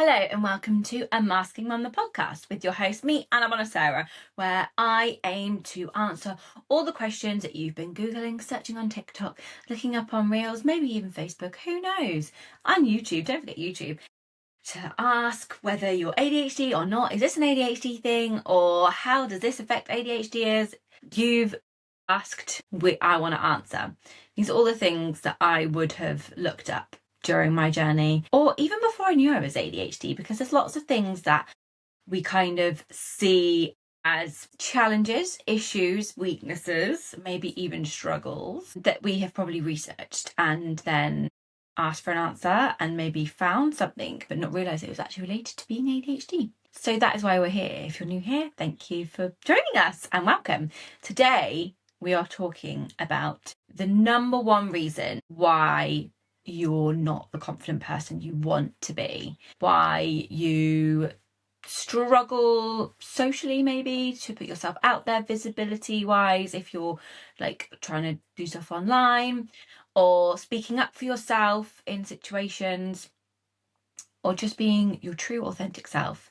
Hello and welcome to Unmasking Mum, the podcast with your host, me, Anna Sarah, where I aim to answer all the questions that you've been Googling, searching on TikTok, looking up on Reels, maybe even Facebook, who knows, on YouTube, don't forget YouTube, to ask whether you're ADHD or not. Is this an ADHD thing, or how does this affect ADHDers? You've asked, I want to answer. These are all the things that I would have looked up during my journey, or even before I knew I was ADHD, because there's lots of things that we kind of see as challenges, issues, weaknesses, maybe even struggles that we have probably researched and then asked for an answer and maybe found something but not realised it was actually related to being ADHD. So that is why we're here. If you're new here, thank you for joining us and welcome. Today we are talking about the number one reason why you're not the confident person you want to be, why you struggle socially, maybe to put yourself out there visibility wise, if you're like trying to do stuff online or speaking up for yourself in situations, or just being your true authentic self,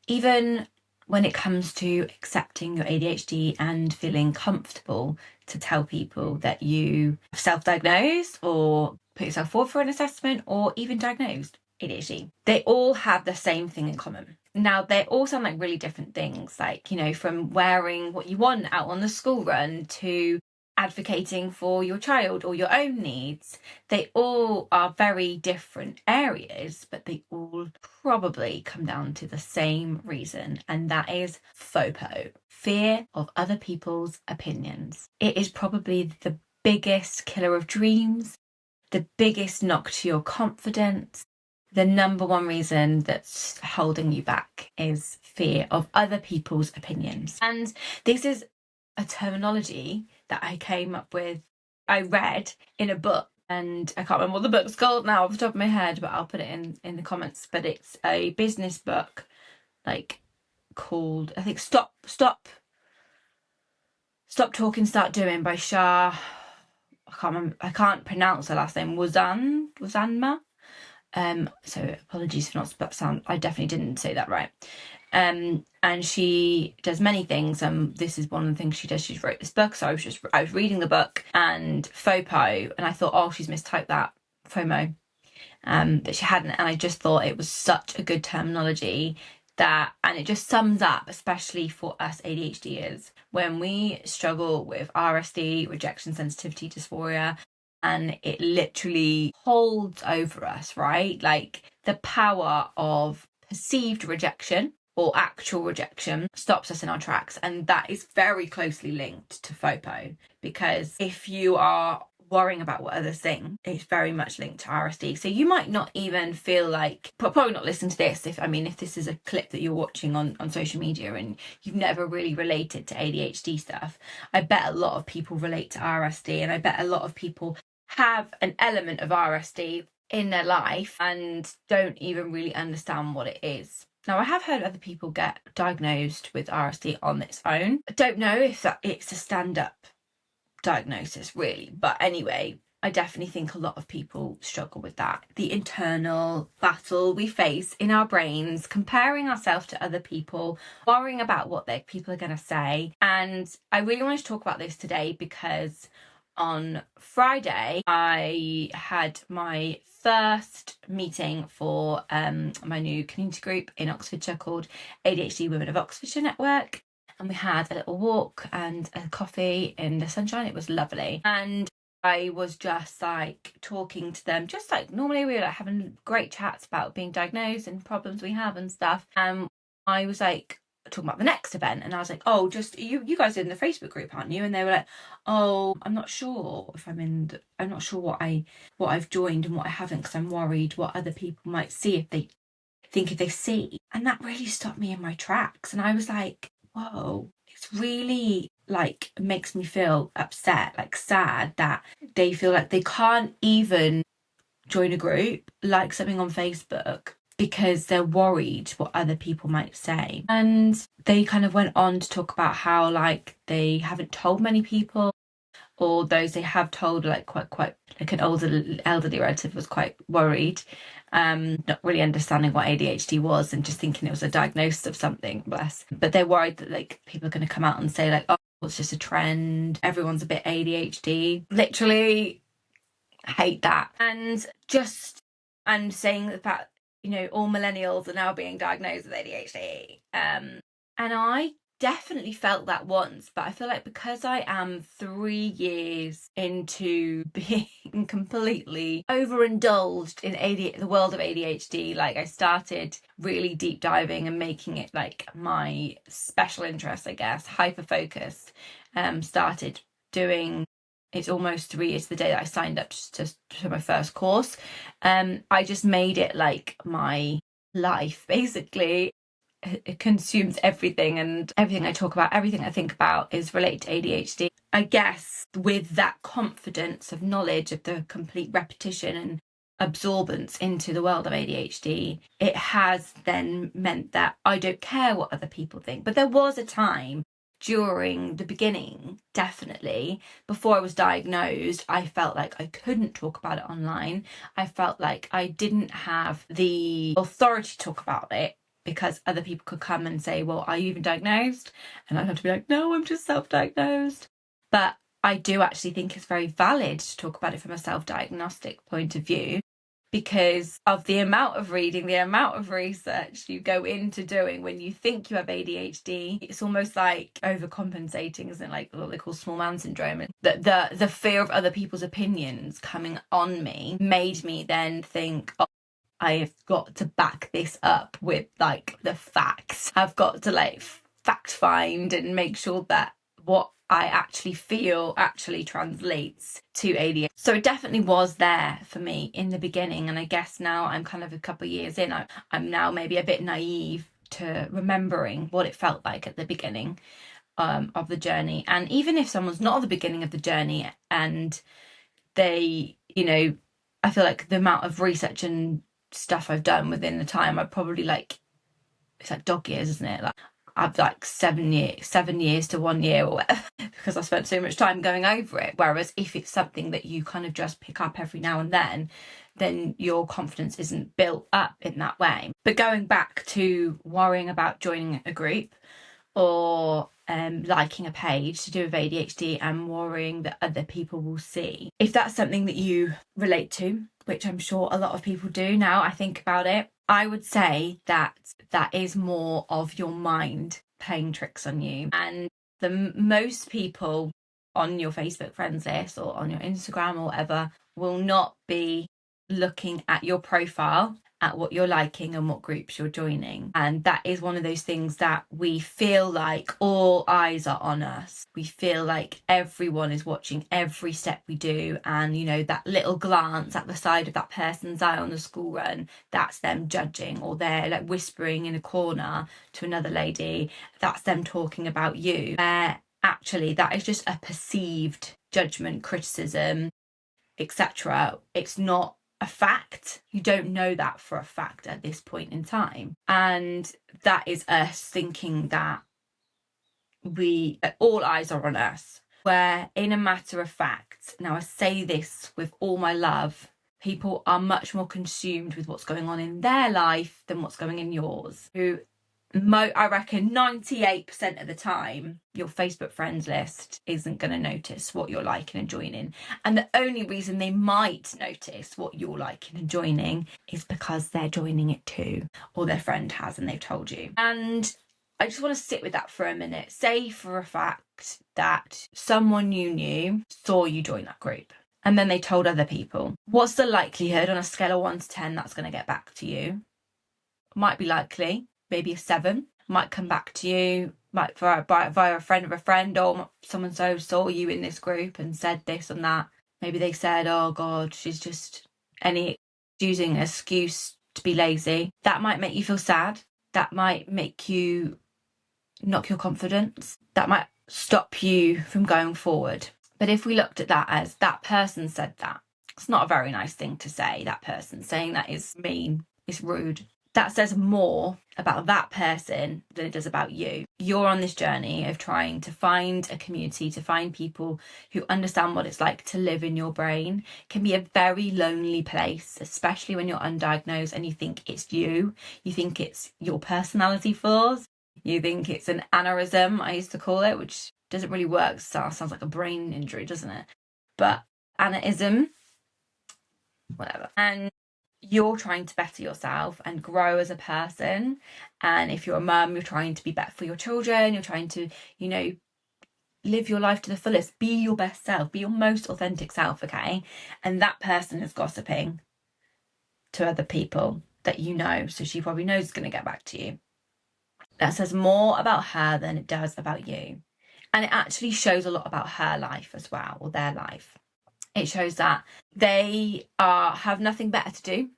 even when it comes to accepting your ADHD and feeling comfortable to tell people that you self-diagnosed or put yourself forward for an assessment or even diagnosed ADHD. They all have the same thing in common. Now, they all sound like really different things, like, you know, from wearing what you want out on the school run to advocating for your child or your own needs. They all are very different areas, but they all probably come down to the same reason, and that is FOPO, fear of other people's opinions. It is probably the biggest killer of dreams, the biggest knock to your confidence. The number one reason that's holding you back is fear of other people's opinions. And this is a terminology that I came up with, I read in a book, and I can't remember what the book's called now off the top of my head, but I'll put it in the comments. But it's a business book, like, called, I think, Stop Talking, Start Doing by Shaa, I can't pronounce her last name, Wusmand. So apologies for not sound, I definitely didn't say that right. And she does many things. This is one of the things she does. She's wrote this book. So I was reading the book and FOPO, and I thought, oh, she's mistyped that, FOMO. But she hadn't, and I just thought it was such a good terminology and it just sums up, especially for us ADHDers, when we struggle with RSD, rejection sensitivity dysphoria, and it literally holds over us, right? Like, the power of perceived rejection or actual rejection stops us in our tracks. And that is very closely linked to FOPO, because if you are worrying about what others think, it's very much linked to RSD. So you might not even feel like, probably not listen to this if this is a clip that you're watching on social media and you've never really related to ADHD stuff. I bet a lot of people relate to RSD, and I bet a lot of people have an element of RSD in their life and don't even really understand what it is. Now, I have heard other people get diagnosed with RSD on its own. I don't know if it's a stand-up diagnosis, really. But anyway, I definitely think a lot of people struggle with that. The internal battle we face in our brains, comparing ourselves to other people, worrying about what people are going to say. And I really want to talk about this today because on Friday, I had my first meeting for my new community group in Oxfordshire called ADHD Women of Oxfordshire Network. And we had a little walk and a coffee in the sunshine. It was lovely. And I was just like talking to them, just like normally we were like having great chats about being diagnosed and problems we have and stuff. And I was like talking about the next event, and I was like, oh, just you guys are in the Facebook group, aren't you? And they were like, oh, I'm not sure if I'm not sure what I've joined and what I haven't, because I'm worried what other people might see if they see. And that really stopped me in my tracks. And I was like, whoa, it's really like makes me feel upset, like sad, that they feel like they can't even join a group, like something on Facebook, because they're worried what other people might say. And they kind of went on to talk about how like they haven't told many people, or those they have told, like quite like an elderly relative was quite worried, not really understanding what ADHD was and just thinking it was a diagnosis of something, bless. But they're worried that like people are going to come out and say like, oh, it's just a trend, everyone's a bit ADHD. Literally hate that. And saying the fact, all millennials are now being diagnosed with ADHD. And I definitely felt that once, but I feel like because I am 3 years into being completely overindulged in the world of ADHD, like I started really deep diving and making it like my special interest, I guess, hyper focused, started doing. It's almost 3 years to the day that I signed up to my first course. I just made it like my life, basically. It consumes everything, and everything I talk about, everything I think about is related to ADHD. I guess with that confidence of knowledge of the complete repetition and absorbance into the world of ADHD, it has then meant that I don't care what other people think. But there was a time during the beginning, definitely, before I was diagnosed, I felt like I couldn't talk about it online. I felt like I didn't have the authority to talk about it because other people could come and say, well, are you even diagnosed? And I'd have to be like, no, I'm just self-diagnosed. But I do actually think it's very valid to talk about it from a self-diagnostic point of view, because of the amount of reading, the amount of research you go into doing when you think you have ADHD. It's almost like overcompensating, isn't it? Like what they call small man syndrome. And the fear of other people's opinions coming on me made me then think, oh, I have got to back this up with like the facts. I've got to like fact find and make sure that what I actually feel actually translates to ADHD. So it definitely was there for me in the beginning. And I guess now I'm kind of a couple of years in, I'm now maybe a bit naive to remembering what it felt like at the beginning of the journey. And even if someone's not at the beginning of the journey and they, I feel like the amount of research and stuff I've done within the time, I probably it's like dog years, isn't it? Like I've like 7 years to 1 year or whatever, because I spent so much time going over it. Whereas if it's something that you kind of just pick up every now and then your confidence isn't built up in that way. But going back to worrying about joining a group or liking a page to do with ADHD and worrying that other people will see, if that's something that you relate to, which I'm sure a lot of people do now I think about it, I would say that is more of your mind playing tricks on you. And the most people on your Facebook friends list or on your Instagram or whatever will not be looking at your profile, at what you're liking and what groups you're joining. And that is one of those things that we feel like all eyes are on us. We feel like everyone is watching every step we do. And, that little glance at the side of that person's eye on the school run, that's them judging, or they're like whispering in a corner to another lady, that's them talking about you. Actually, that is just a perceived judgment, criticism, etc. It's not a fact. You don't know that for a fact at this point in time. And that is us thinking that all eyes are on us. Where in a matter of fact, now I say this with all my love, people are much more consumed with what's going on in their life than what's going in yours. I reckon 98% of the time, your Facebook friends list isn't going to notice what you're liking and joining. And the only reason they might notice what you're liking and joining is because they're joining it too, or their friend has and they've told you. And I just want to sit with that for a minute. Say for a fact that someone you knew saw you join that group and then they told other people. What's the likelihood on a scale of 1 to 10 that's going to get back to you? Might be likely. Maybe a 7, might come back to you, might via a friend of a friend, or someone saw you in this group and said this and that. Maybe they said, oh God, she's just using an excuse to be lazy. That might make you feel sad. That might make you knock your confidence. That might stop you from going forward. But if we looked at that as that person said that, it's not a very nice thing to say. That person saying that is mean, it's rude. that says more about that person than it does about you. You're on this journey of trying to find a community, to find people who understand what it's like to live in your brain. It can be a very lonely place, especially when you're undiagnosed and you think it's you. You think it's your personality flaws. You think it's an aneurysm, I used to call it, which doesn't really work. Sounds like a brain injury, doesn't it? But aneurysm, whatever. And you're trying to better yourself and grow as a person. And if you're a mum, you're trying to be better for your children. You're trying to, live your life to the fullest. Be your best self. Be your most authentic self, okay? And that person is gossiping to other people that you know. So she probably knows it's going to get back to you. That says more about her than it does about you. And it actually shows a lot about her life as well, or their life. It shows that they have nothing better to do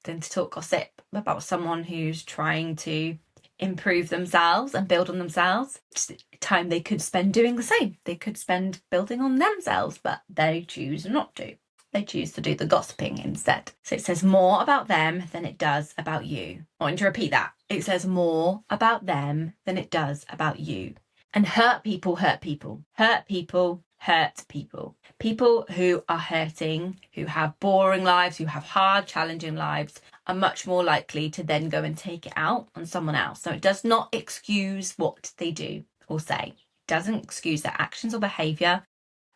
than to talk gossip about someone who's trying to improve themselves and build on themselves. It's time they could spend doing the same. They could spend building on themselves, but they choose not to. They choose to do the gossiping instead. So it says more about them than it does about you. I want to repeat that. It says more about them than it does about you. And hurt people hurt people. Hurt people hurt people. People who are hurting, who have boring lives, who have hard, challenging lives, are much more likely to then go and take it out on someone else. So it does not excuse what they do or say. It doesn't excuse their actions or behaviour,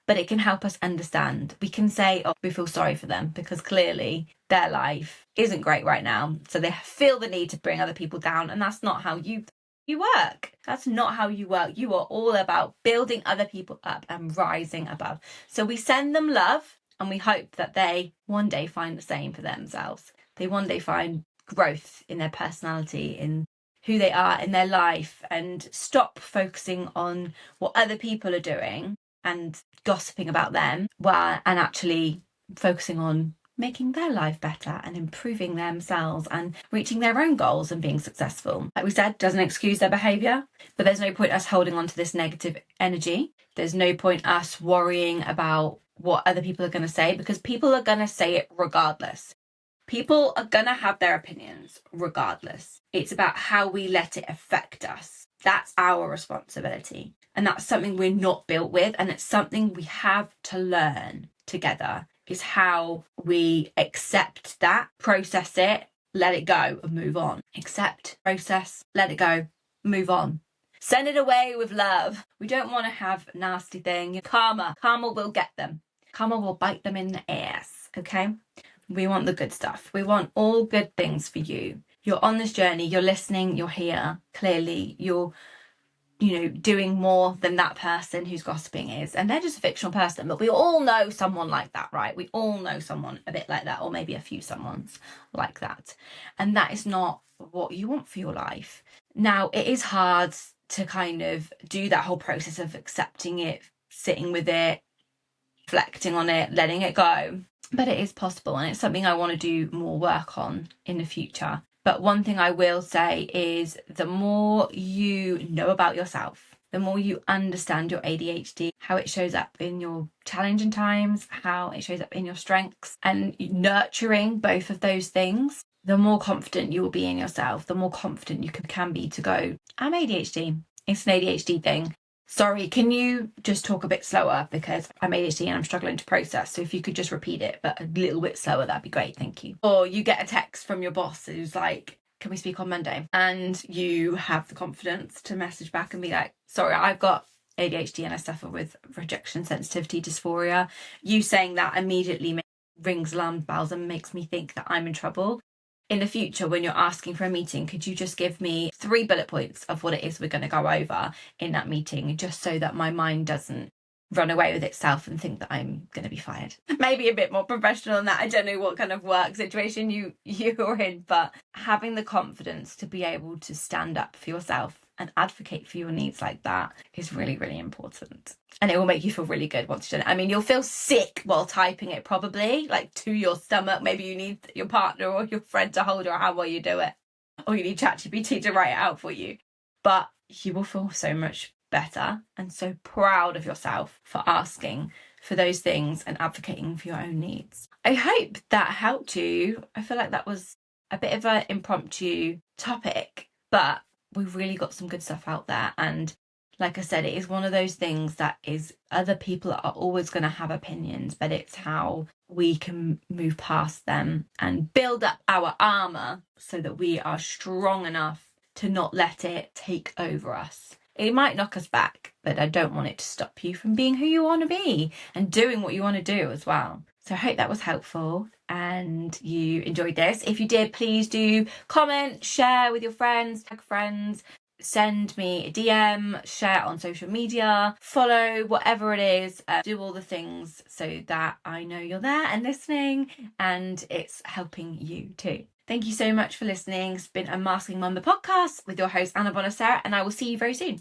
but it can help us understand. We can say, oh, we feel sorry for them because clearly their life isn't great right now. So they feel the need to bring other people down. And that's not how you work. That's not how you work. You are all about building other people up and rising above. So we send them love and we hope that they one day find the same for themselves. They one day find growth in their personality, in who they are, in their life, and stop focusing on what other people are doing and gossiping about them, and actually focusing on making their life better and improving themselves and reaching their own goals and being successful. Like we said, doesn't excuse their behaviour, but there's no point us holding on to this negative energy. There's no point us worrying about what other people are going to say, because people are going to say it regardless. People are going to have their opinions regardless. It's about how we let it affect us. That's our responsibility. And that's something we're not built with. And it's something we have to learn together, is how we accept that, process it, let it go and move on. Accept, process, let it go, move on. Send it away with love. We don't want to have nasty thing. Karma will get them. Karma will bite them in the ass, okay? We want the good stuff. We want all good things for you. You're on this journey, you're listening, you're here. Clearly, you're doing more than that person who's gossiping is. And they're just a fictional person, but we all know someone like that, right? We all know someone a bit like that, or maybe a few someones like that. And that is not what you want for your life. Now, it is hard to kind of do that whole process of accepting it, sitting with it, reflecting on it, letting it go. But it is possible, and it's something I want to do more work on in the future. But one thing I will say is the more you know about yourself, the more you understand your ADHD, how it shows up in your challenging times, how it shows up in your strengths, and nurturing both of those things, the more confident you will be in yourself, the more confident you can be to go, I'm ADHD. It's an ADHD thing. Sorry, can you just talk a bit slower because I'm ADHD and I'm struggling to process. So if you could just repeat it, but a little bit slower, that'd be great. Thank you. Or you get a text from your boss who's like, can we speak on Monday? And you have the confidence to message back and be like, sorry, I've got ADHD and I suffer with rejection sensitivity dysphoria. You saying that immediately rings alarm bells and makes me think that I'm in trouble. In the future, when you're asking for a meeting, could you just give me 3 bullet points of what it is we're going to go over in that meeting, just so that my mind doesn't run away with itself and think that I'm going to be fired? Maybe a bit more professional than that. I don't know what kind of work situation you're in, but having the confidence to be able to stand up for yourself and advocate for your needs like that is really, really important. And it will make you feel really good once you've done it. I mean, you'll feel sick while typing it, probably, like to your stomach. Maybe you need your partner or your friend to hold, or however you do it. Or you need ChatGPT to write it out for you. But you will feel so much better and so proud of yourself for asking for those things and advocating for your own needs. I hope that helped you. I feel like that was a bit of an impromptu topic, but we've really got some good stuff out there. And like I said, it is one of those things that is, other people are always going to have opinions, but it's how we can move past them and build up our armor so that we are strong enough to not let it take over us. It might knock us back, but I don't want it to stop you from being who you want to be and doing what you want to do as well. So I hope that was helpful and you enjoyed this. If you did, please do comment, share with your friends, tag friends, send me a DM, share it on social media, follow, whatever it is, do all the things so that I know you're there and listening and it's helping you too. Thank you so much for listening. It's been Unmasking Mum, the podcast with your host, Anna Bonasera, and I will see you very soon.